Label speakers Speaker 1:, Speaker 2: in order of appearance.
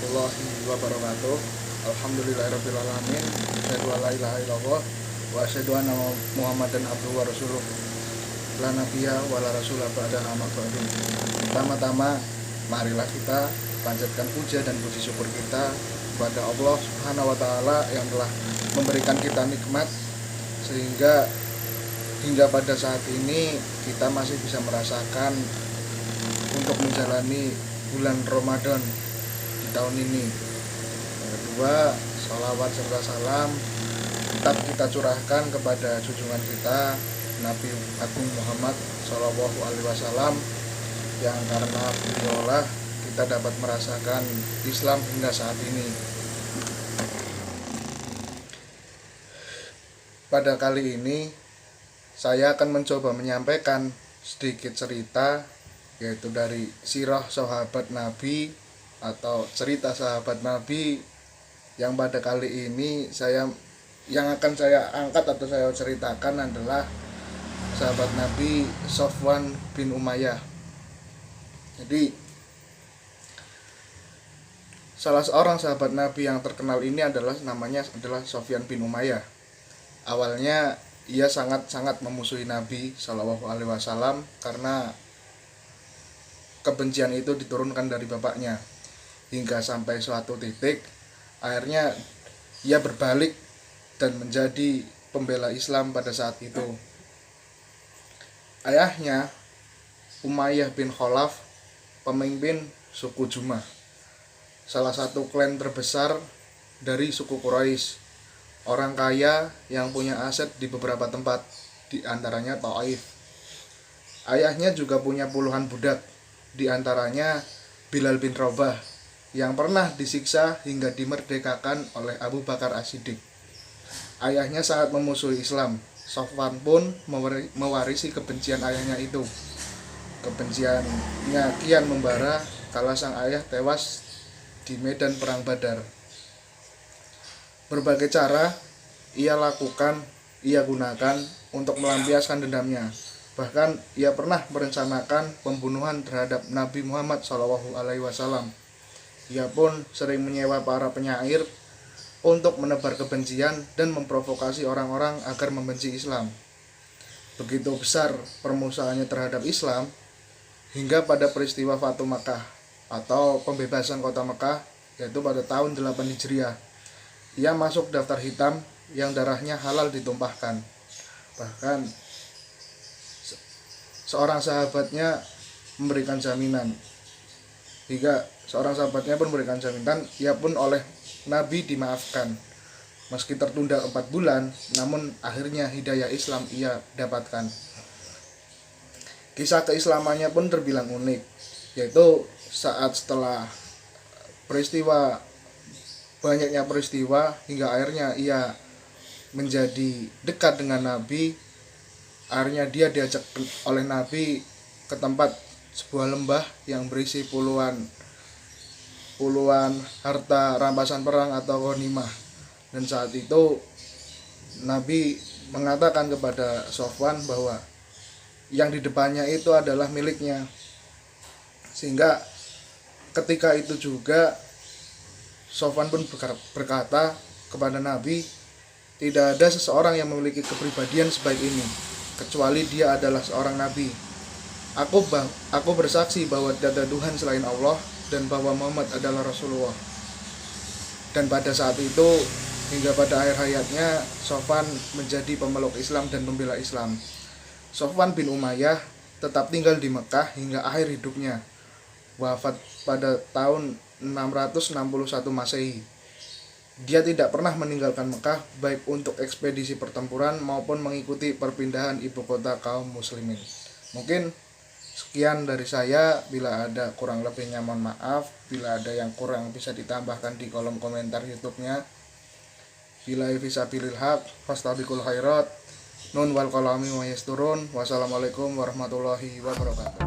Speaker 1: warahmatullahi wabarakatuh. Alhamdulillahirrabbilalamin. Asyhadu an la ilaha illallah wa asyhadu anna Muhammadan abduhu wa rasuluh. La nabiyya wa la rasulah ba'da amma ba'du. Pertama-tama marilah kita panjatkan puja dan puji syukur kita kepada Allah Subhanahu wa taala yang telah memberikan kita nikmat sehingga hingga pada saat ini kita masih bisa merasakan untuk menjalani bulan Ramadan di tahun ini. Yang kedua, sholawat serta salam tetap kita curahkan kepada junjungan kita Nabi Agung Muhammad Shallallahu Alaihi Wasallam yang karena beliaulah kita dapat merasakan Islam hingga saat ini. Pada kali ini saya akan mencoba menyampaikan sedikit cerita, yaitu dari sirah sahabat Nabi atau cerita sahabat Nabi yang pada kali ini yang akan saya angkat atau saya ceritakan adalah sahabat Nabi Sofwan bin Umayyah. Jadi salah seorang sahabat Nabi yang terkenal ini namanya adalah Sofyan bin Umayyah. Awalnya ia sangat memusuhi Nabi Shallallahu Alaihi Wasallam karena kebencian itu diturunkan dari bapaknya, hingga sampai suatu titik akhirnya ia berbalik dan menjadi pembela Islam pada saat itu. Ayahnya Umayyah bin Khalaf, pemimpin suku Jumah, salah satu klan terbesar dari suku Quraisy, orang kaya yang punya aset di beberapa tempat, di antaranya Taif. Ayahnya juga punya puluhan budak, di antaranya Bilal bin Rabah yang pernah disiksa hingga dimerdekakan oleh Abu Bakar As-Siddiq. Ayahnya sangat memusuhi Islam. Sofwan pun mewarisi kebencian ayahnya itu. Kebenciannya kian membara kala sang ayah tewas di medan perang Badar. Berbagai cara ia gunakan untuk melampiaskan dendamnya. Bahkan ia pernah merencanakan pembunuhan terhadap Nabi Muhammad SAW. Ia pun sering menyewa para penyair untuk menebar kebencian dan memprovokasi orang-orang agar membenci Islam. Begitu besar permusuhannya terhadap Islam hingga pada peristiwa Fatu Makkah atau pembebasan kota Mekah, yaitu pada tahun 8 Hijriah. Ia masuk daftar hitam yang darahnya halal ditumpahkan. Bahkan seorang sahabatnya memberikan jaminan, hingga seorang sahabatnya pun memberikan jaminan, ia pun oleh Nabi dimaafkan. Meski tertunda 4 bulan, namun akhirnya hidayah Islam ia dapatkan. Kisah keislamannya pun terbilang unik, yaitu saat setelah banyaknya peristiwa hingga akhirnya ia menjadi dekat dengan Nabi. Akhirnya dia diajak oleh Nabi ke tempat sebuah lembah yang berisi puluhan harta rampasan perang atau ghanimah. Dan saat itu Nabi mengatakan kepada Sofwan bahwa yang di depannya itu adalah miliknya. Sehingga ketika itu juga Sofwan pun berkata kepada Nabi, tidak ada seseorang yang memiliki kepribadian sebaik ini kecuali dia adalah seorang nabi. Aku bersaksi bahwa tidak ada Tuhan selain Allah dan bahwa Muhammad adalah Rasulullah. Dan pada saat itu hingga pada akhir hayatnya Sofwan menjadi pemeluk Islam dan pembela Islam. Sofwan bin Umayyah tetap tinggal di Mekah hingga akhir hidupnya, wafat pada tahun 661 Masehi. Dia tidak pernah meninggalkan Mekah baik untuk ekspedisi pertempuran maupun mengikuti perpindahan ibu kota kaum muslimin. Mungkin sekian dari saya. Bila ada kurang lebihnya mohon maaf. Bila ada yang kurang bisa ditambahkan di kolom komentar YouTube-nya. Billahi fisabilil haq, fastabiqul khairat. Nun wal qalami wa yasturun. Wassalamualaikum warahmatullahi wabarakatuh.